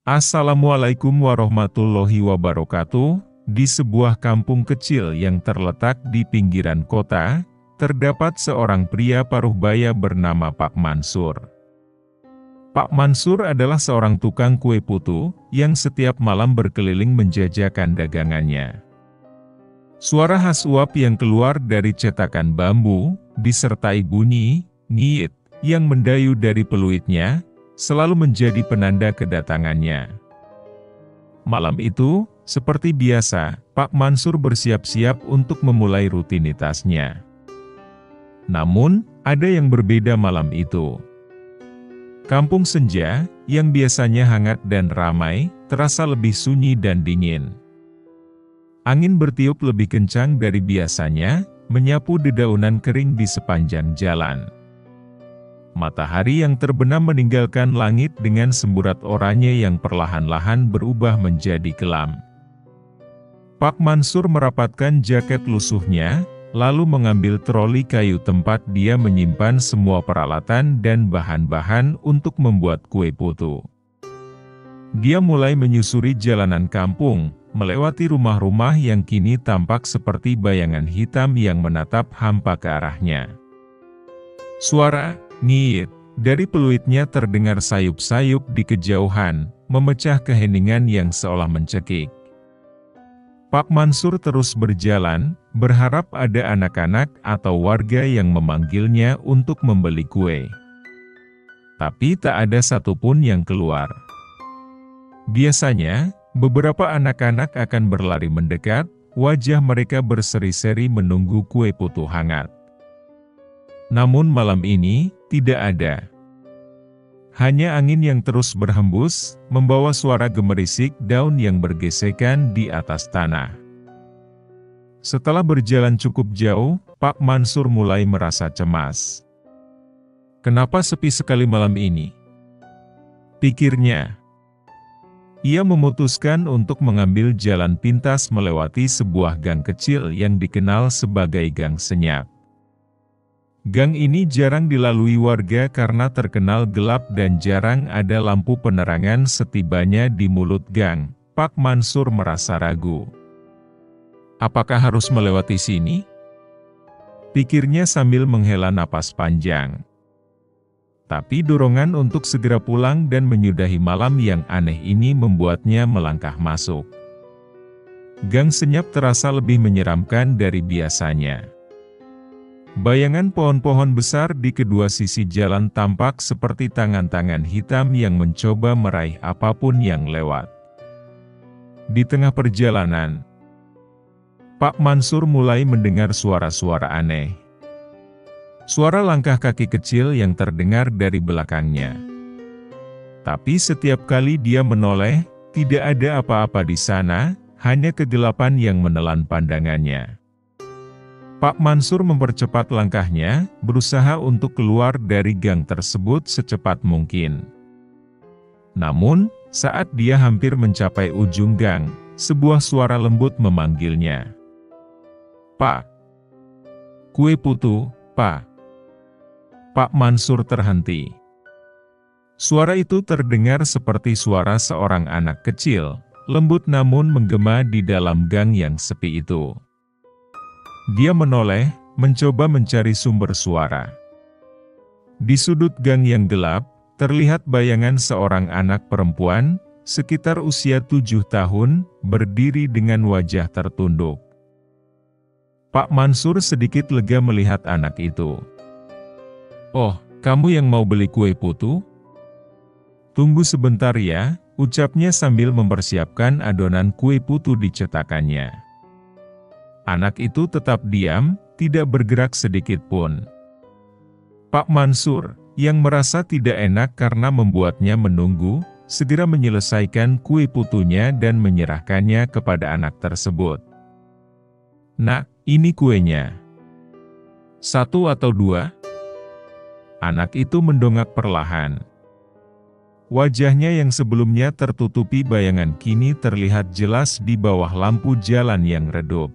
Assalamualaikum warahmatullahi wabarakatuh. Di sebuah kampung kecil yang terletak di pinggiran kota, terdapat seorang pria paruh baya bernama Pak Mansur. Pak Mansur adalah seorang tukang kue putu, yang setiap malam berkeliling menjajakan dagangannya. Suara khas uap yang keluar dari cetakan bambu, disertai bunyi "ngiit" yang mendayu dari peluitnya, selalu menjadi penanda kedatangannya. Malam itu, seperti biasa, Pak Mansur bersiap-siap untuk memulai rutinitasnya. Namun, ada yang berbeda malam itu. Kampung senja, yang biasanya hangat dan ramai, terasa lebih sunyi dan dingin. Angin bertiup lebih kencang dari biasanya, menyapu dedaunan kering di sepanjang jalan. Matahari yang terbenam meninggalkan langit dengan semburat oranye yang perlahan-lahan berubah menjadi kelam. Pak Mansur merapatkan jaket lusuhnya, lalu mengambil troli kayu tempat dia menyimpan semua peralatan dan bahan-bahan untuk membuat kue putu. Dia mulai menyusuri jalanan kampung, melewati rumah-rumah yang kini tampak seperti bayangan hitam yang menatap hampa ke arahnya. Suara "ngiit" dari peluitnya terdengar sayup-sayup di kejauhan, memecah keheningan yang seolah mencekik. Pak Mansur terus berjalan, berharap ada anak-anak atau warga yang memanggilnya untuk membeli kue. Tapi tak ada satupun yang keluar. Biasanya, beberapa anak-anak akan berlari mendekat, wajah mereka berseri-seri menunggu kue putu hangat. Namun malam ini, tidak ada. Hanya angin yang terus berhembus, membawa suara gemerisik daun yang bergesekan di atas tanah. Setelah berjalan cukup jauh, Pak Mansur mulai merasa cemas. Kenapa sepi sekali malam ini? Pikirnya. Ia memutuskan untuk mengambil jalan pintas melewati sebuah gang kecil yang dikenal sebagai Gang Senyap. Gang ini jarang dilalui warga karena terkenal gelap dan jarang ada lampu penerangan. Setibanya di mulut gang, Pak Mansur merasa ragu. Apakah harus melewati sini? Pikirnya sambil menghela napas panjang. Tapi dorongan untuk segera pulang dan menyudahi malam yang aneh ini membuatnya melangkah masuk. Gang Senyap terasa lebih menyeramkan dari biasanya. Bayangan pohon-pohon besar di kedua sisi jalan tampak seperti tangan-tangan hitam yang mencoba meraih apapun yang lewat. Di tengah perjalanan, Pak Mansur mulai mendengar suara-suara aneh. Suara langkah kaki kecil yang terdengar dari belakangnya. Tapi setiap kali dia menoleh, tidak ada apa-apa di sana, hanya kegelapan yang menelan pandangannya. Pak Mansur mempercepat langkahnya, berusaha untuk keluar dari gang tersebut secepat mungkin. Namun, saat dia hampir mencapai ujung gang, sebuah suara lembut memanggilnya. "Pak! Kue putu, Pak!" Pak Mansur terhenti. Suara itu terdengar seperti suara seorang anak kecil, lembut namun menggema di dalam gang yang sepi itu. Dia menoleh, mencoba mencari sumber suara. Di sudut gang yang gelap, terlihat bayangan seorang anak perempuan, sekitar usia 7 tahun, berdiri dengan wajah tertunduk. Pak Mansur sedikit lega melihat anak itu. "Oh, kamu yang mau beli kue putu? Tunggu sebentar ya," ucapnya sambil mempersiapkan adonan kue putu di cetakannya. Anak itu tetap diam, tidak bergerak sedikit pun. Pak Mansur, yang merasa tidak enak karena membuatnya menunggu, segera menyelesaikan kue putunya dan menyerahkannya kepada anak tersebut. "Nak, ini kuenya. 1 atau 2?" Anak itu mendongak perlahan. Wajahnya yang sebelumnya tertutupi bayangan kini terlihat jelas di bawah lampu jalan yang redup.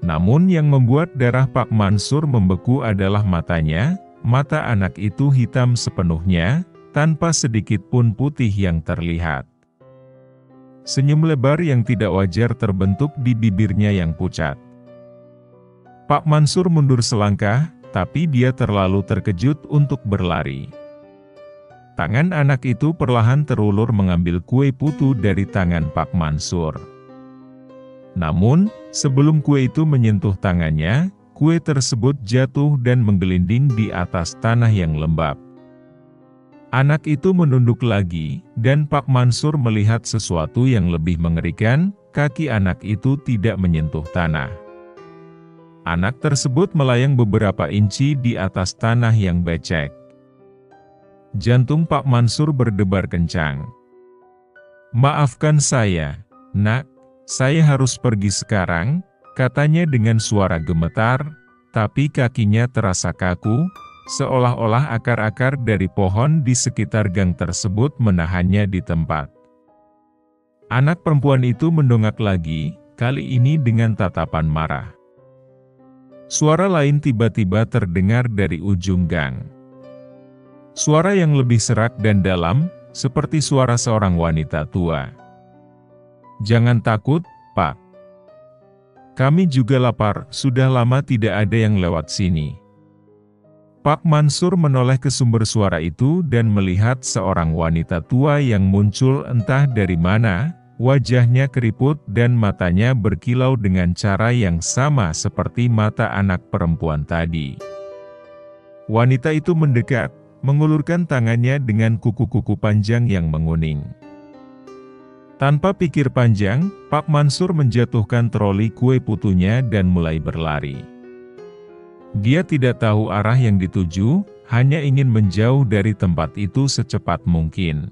Namun yang membuat darah Pak Mansur membeku adalah matanya. Mata anak itu hitam sepenuhnya, tanpa sedikit pun putih yang terlihat. Senyum lebar yang tidak wajar terbentuk di bibirnya yang pucat. Pak Mansur mundur selangkah, tapi dia terlalu terkejut untuk berlari. Tangan anak itu perlahan terulur mengambil kue putu dari tangan Pak Mansur. Namun, sebelum kue itu menyentuh tangannya, kue tersebut jatuh dan menggelinding di atas tanah yang lembab. Anak itu menunduk lagi, dan Pak Mansur melihat sesuatu yang lebih mengerikan, kaki anak itu tidak menyentuh tanah. Anak tersebut melayang beberapa inci di atas tanah yang becek. Jantung Pak Mansur berdebar kencang. "Maafkan saya, Nak, saya harus pergi sekarang," katanya dengan suara gemetar, tapi kakinya terasa kaku, seolah-olah akar-akar dari pohon di sekitar gang tersebut menahannya di tempat. Anak perempuan itu mendongak lagi, kali ini dengan tatapan marah. Suara lain tiba-tiba terdengar dari ujung gang. Suara yang lebih serak dan dalam, seperti suara seorang wanita tua. "Jangan takut, Pak. Kami juga lapar, sudah lama tidak ada yang lewat sini." Pak Mansur menoleh ke sumber suara itu dan melihat seorang wanita tua yang muncul entah dari mana, wajahnya keriput dan matanya berkilau dengan cara yang sama seperti mata anak perempuan tadi. Wanita itu mendekat, mengulurkan tangannya dengan kuku-kuku panjang yang menguning. Tanpa pikir panjang, Pak Mansur menjatuhkan troli kue putunya dan mulai berlari. Dia tidak tahu arah yang dituju, hanya ingin menjauh dari tempat itu secepat mungkin.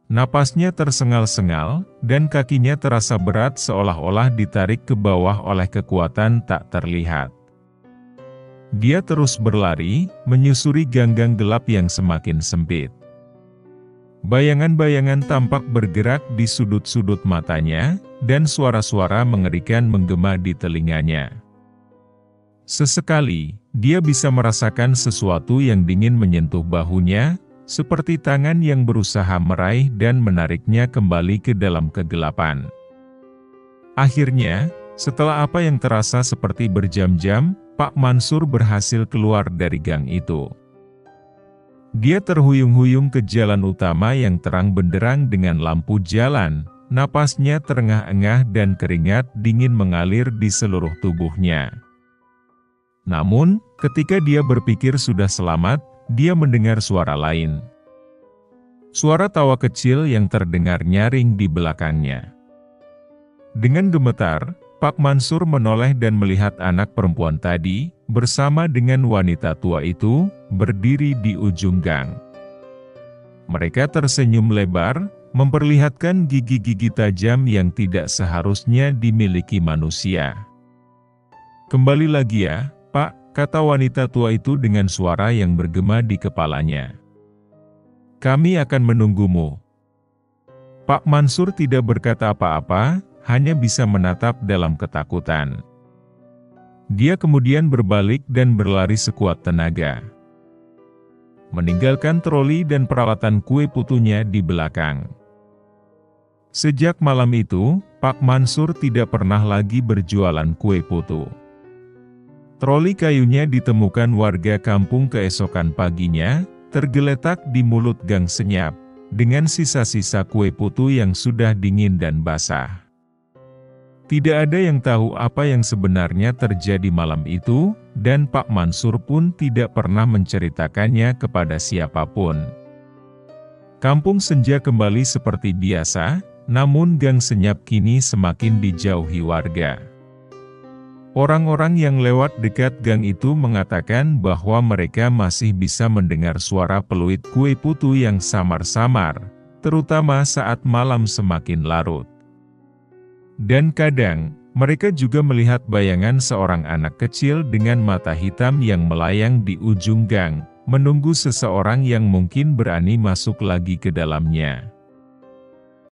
Napasnya tersengal-sengal, dan kakinya terasa berat seolah-olah ditarik ke bawah oleh kekuatan tak terlihat. Dia terus berlari, menyusuri gang-gang gelap yang semakin sempit. Bayangan-bayangan tampak bergerak di sudut-sudut matanya, dan suara-suara mengerikan menggema di telinganya. Sesekali, dia bisa merasakan sesuatu yang dingin menyentuh bahunya, seperti tangan yang berusaha meraih dan menariknya kembali ke dalam kegelapan. Akhirnya, setelah apa yang terasa seperti berjam-jam, Pak Mansur berhasil keluar dari gang itu. Dia terhuyung-huyung ke jalan utama yang terang benderang dengan lampu jalan, napasnya terengah-engah dan keringat dingin mengalir di seluruh tubuhnya. Namun, ketika dia berpikir sudah selamat, dia mendengar suara lain. Suara tawa kecil yang terdengar nyaring di belakangnya. Dengan gemetar, Pak Mansur menoleh dan melihat anak perempuan tadi, bersama dengan wanita tua itu, berdiri di ujung gang. Mereka tersenyum lebar, memperlihatkan gigi-gigi tajam yang tidak seharusnya dimiliki manusia. "Kembali lagi ya, Pak," kata wanita tua itu dengan suara yang bergema di kepalanya. "Kami akan menunggumu." Pak Mansur tidak berkata apa-apa, hanya bisa menatap dalam ketakutan. Dia kemudian berbalik dan berlari sekuat tenaga, meninggalkan troli dan peralatan kue putunya di belakang. Sejak malam itu, Pak Mansur tidak pernah lagi berjualan kue putu. Troli kayunya ditemukan warga kampung keesokan paginya, tergeletak di mulut gang senyap, dengan sisa-sisa kue putu yang sudah dingin dan basah. Tidak ada yang tahu apa yang sebenarnya terjadi malam itu, dan Pak Mansur pun tidak pernah menceritakannya kepada siapapun. Kampung senja kembali seperti biasa, namun gang senyap kini semakin dijauhi warga. Orang-orang yang lewat dekat gang itu mengatakan bahwa mereka masih bisa mendengar suara peluit kue putu yang samar-samar, terutama saat malam semakin larut. Dan kadang, mereka juga melihat bayangan seorang anak kecil dengan mata hitam yang melayang di ujung gang, menunggu seseorang yang mungkin berani masuk lagi ke dalamnya.